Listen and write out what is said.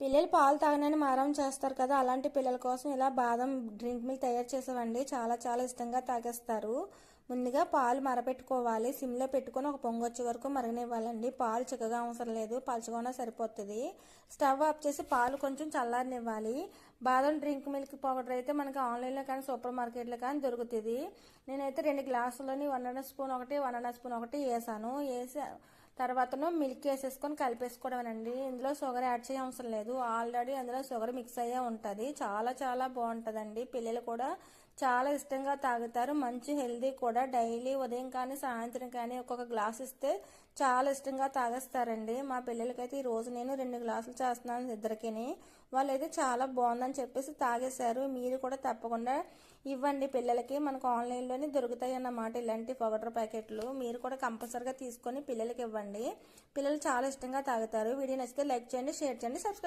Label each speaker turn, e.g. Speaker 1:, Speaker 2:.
Speaker 1: పిల్లలు పాలు తాగనని మారం చేస్తారు కదా, అలాంటి పిల్లల కోసం ఇలా బాదం డ్రింక్ మిల్క్ తయారు చేసేవండి. చాలా చాలా ఇష్టంగా తాగేస్తారు. ముందుగా పాలు మరపెట్టుకోవాలి. సిమ్లో పెట్టుకొని ఒక పొంగొచ్చే వరకు మరగనివ్వాలండి. పాలు చిక్కగా అవసరం లేదు, పలుచగా ఉన్నా సరిపోతుంది. స్టవ్ ఆఫ్ చేసి పాలు కొంచెం చల్లారనివ్వాలి. బాదం డ్రింక్ మిల్క్ పౌడర్ అయితే మనకి ఆన్లైన్లో కానీ సూపర్ మార్కెట్లో కానీ దొరుకుతుంది. నేనైతే 2 గ్లాసులని 1.5 స్పూన్ ఒకటి 1.5 స్పూన్ ఒకటి వేసి తర్వాతను మిల్క్ వేసేసుకొని కలిపేసుకోవడమేనండి. ఇందులో షుగర్ యాడ్ చేయ అవసరం లేదు, ఆల్రెడీ అందులో షుగర్ మిక్స్ అయ్యే ఉంటుంది. చాలా చాలా బాగుంటుందండి. పిల్లలు కూడా చాలా ఇష్టంగా తాగుతారు. మంచి హెల్దీ కూడా. డైలీ ఉదయం కానీ సాయంత్రం కానీ ఒక్కొక్క గ్లాస్ ఇస్తే చాలా ఇష్టంగా తాగేస్తారండి. మా పిల్లలకైతే ఈరోజు నేను 2 గ్లాసులు చేస్తున్నాను ఇద్దరికిని. వాళ్ళైతే చాలా బాగుందని చెప్పేసి తాగేశారు. మీరు కూడా తప్పకుండా ఇవ్వండి పిల్లలకి. మనకు ఆన్లైన్లోనే దొరుకుతాయి అన్నమాట ఇలాంటి పౌడర్ ప్యాకెట్లు. మీరు కూడా కంపల్సరిగా తీసుకొని పిల్లలకి ఇవ్వండి. పిల్లలు చాలా ఇష్టంగా తాగుతారు. వీడియో నచ్చితే లైక్ చేయండి, షేర్ చేయండి, సబ్స్క్రైబ్